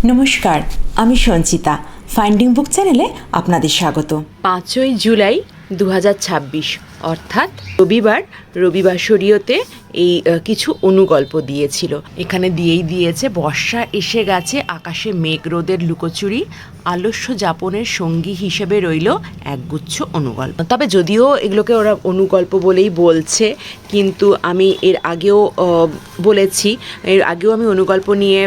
নমস্কার, আমি সঞ্চিতা। ফাইন্ডিং বুক চ্যানেলে আপনাদের স্বাগত। 5ই জুলাই 2026 অর্থাৎ রবিবাসরীয়তে এই কিছু অনুগল্প দিয়েছিল। এখানে দিয়েছে বর্ষা এসে গেছে, আকাশে মেঘ রোদের লুকোচুরি, আলস্য যাপনের সঙ্গী হিসেবে রইল একগুচ্ছ অনুগল্প। তবে যদিও এগুলোকে ওরা অনুগল্প বলেই বলছে, কিন্তু আমি এর আগেও আমি অনুগল্প নিয়ে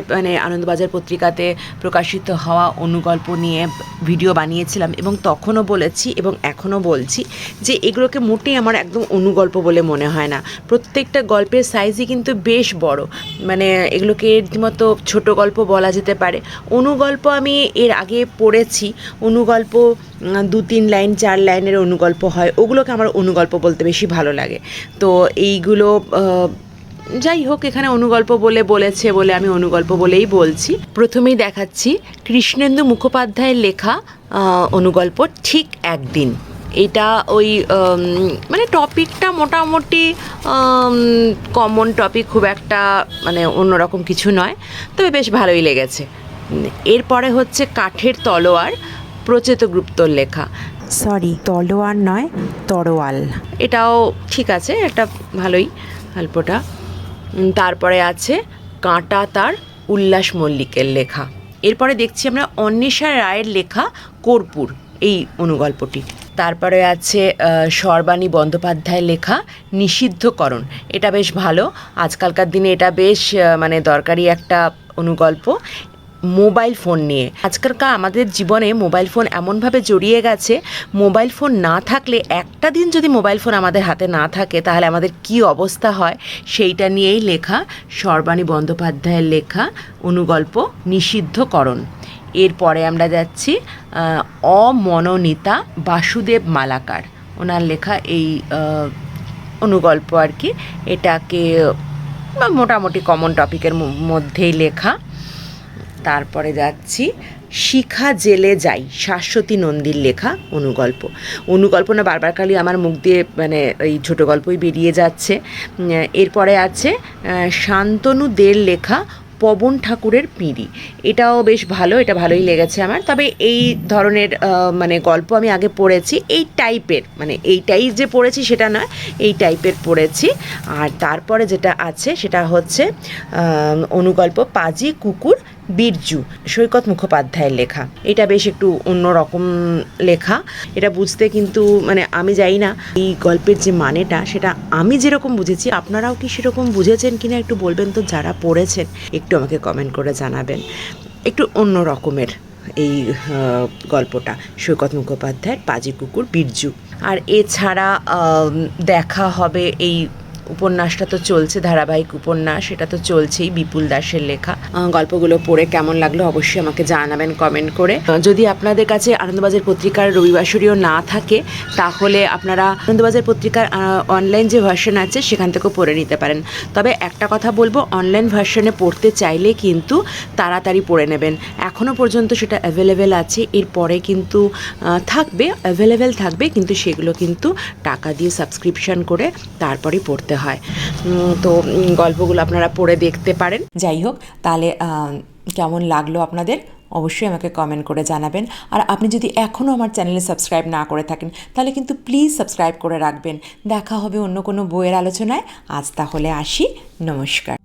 আনন্দবাজার পত্রিকাতে প্রকাশিত হওয়া অনুগল্প নিয়ে ভিডিও বানিয়েছিলাম এবং তখনও বলেছি এবং এখনও বলছি যে এগুলোকে মোটেই আমার একদম অনুগল্প বলে মনে হয় না। প্রত্যেকটা গল্পের সাইজই কিন্তু বেশ বড়, এগুলোকে রীতিমতো ছোট গল্প বলা যেতে পারে। অনুগল্প আমি এর আগে পড়েছি, অনুগল্প 2-3 লাইন 4 লাইনের অনুগল্প হয়, ওগুলোকে আমার অনুগল্প বলতে বেশি ভালো লাগে। তো এইগুলো যাই হোক, এখানে অনুগল্প বলেছে বলে আমি অনুগল্প বলেই বলছি। প্রথমেই দেখাচ্ছি কৃষ্ণেন্দু মুখোপাধ্যায়ের লেখা অনুগল্প ঠিক একদিন। এটা ওই টপিকটা মোটামুটি কমন টপিক, খুব একটা অন্যরকম কিছু নয়, তবে বেশ ভালোই লেগেছে। এরপরে হচ্ছে কাঠের তলোয়ার, প্রচেতগুপ্তর লেখা। সরি, তলোয়ার নয়, তরোয়াল। এটাও ঠিক আছে, একটা ভালোই গল্পটা। তারপরে আছে কাঁটা তার, উল্লাস মল্লিকের লেখা। এরপরে দেখছি আমরা অন্বেষা রায়ের লেখা কর্পূর, এই অনুগল্পটি। তারপরে আছে সর্বাণী বন্দ্যোপাধ্যায়ের লেখা নিষিদ্ধকরণ। এটা বেশ ভালো, আজকালকার দিনে এটা বেশ দরকারি একটা অনুগল্প। মোবাইল ফোন নিয়ে, আজকালকার আমাদের জীবনে মোবাইল ফোন এমনভাবে জড়িয়ে গেছে, মোবাইল ফোন না থাকলে, একটা দিন যদি মোবাইল ফোন আমাদের হাতে না থাকে তাহলে আমাদের কি অবস্থা হয়, সেইটা নিয়েই লেখা সর্বাণী বন্দ্যোপাধ্যায়ের লেখা অনুগল্প নিষিদ্ধকরণ। এরপরে আমরা যাচ্ছি অমনোনীতা বাসুদেব মালাকার, ওনার লেখা এই অনুগল্প আর কি। এটাকে মোটামুটি কমন টপিকের মধ্যেই লেখা। তারপরে যাচ্ছি শিখা জেলে যাই, শাশ্বতী নন্দীর লেখা অনুগল্প না বারবার খালি আমার মুখ দিয়ে এই ছোটো গল্পই বেরিয়ে যাচ্ছে। এরপরে আছে শান্তনু দের লেখা পবন ঠাকুরের পিঁড়ি। এটাও বেশ ভালো, এটা ভালোই লেগেছে আমার। তবে এই ধরনের গল্প আমি আগে পড়েছি, এই টাইপের, এইটাই যে পড়েছি সেটা নয়, এই টাইপের পড়েছি। আর তারপরে যেটা আছে সেটা হচ্ছে অনুগল্প পাজি কুকুর বীরজু, সৈকত মুখোপাধ্যায়ের লেখা। এটা বেশ একটু অন্যরকম লেখা, এটা বুঝতে কিন্তু আমি জানি না এই গল্পের যে মানেটা সেটা আমি যেরকম বুঝেছি আপনারাও কি সেরকম বুঝেছেন কিনা একটু বলবেন তো, যারা পড়েছেন একটু আমাকে কমেন্ট করে জানাবেন। একটু অন্য রকমের এই গল্পটা, সৈকত মুখোপাধ্যায়ের পাজি কুকুর বীরজু। আর এছাড়া দেখা হবে এই উপন্যাসটা তো চলছে, ধারাবাহিক উপন্যাস, সেটা তো চলছেই, বিপুল দাসের লেখা। গল্পগুলো পড়ে কেমন লাগলো অবশ্যই আমাকে জানাবেন কমেন্ট করে। যদি আপনাদের কাছে আনন্দবাজার পত্রিকার রবিবাসরীয় না থাকে তাহলে আপনারা আনন্দবাজার পত্রিকার অনলাইন যে ভার্সন আছে সেখান থেকেও পড়ে নিতে পারেন। তবে একটা কথা বলবো, অনলাইন ভার্সনে পড়তে চাইলে কিন্তু তাড়াতাড়ি পড়ে নেবেন, এখনও পর্যন্ত সেটা অ্যাভেলেবেল আছে। এরপরে কিন্তু অ্যাভেলেবেল থাকবে, কিন্তু সেগুলো কিন্তু টাকা দিয়ে সাবস্ক্রিপশন করে তারপরে পড়তে হয়। তো গল্পগুলো আপনারা পড়ে দেখতে পারেন। যাই হোক, তাহলে কেমন লাগলো আপনাদের অবশ্যই আমাকে কমেন্ট করে জানাবেন। আর আপনি যদি এখনও আমার চ্যানেলে সাবস্ক্রাইব না করে থাকেন তাহলে কিন্তু প্লিজ সাবস্ক্রাইব করে রাখবেন। দেখা হবে অন্য কোনো বইয়ের আলোচনায়। আজ তাহলে আসি, নমস্কার।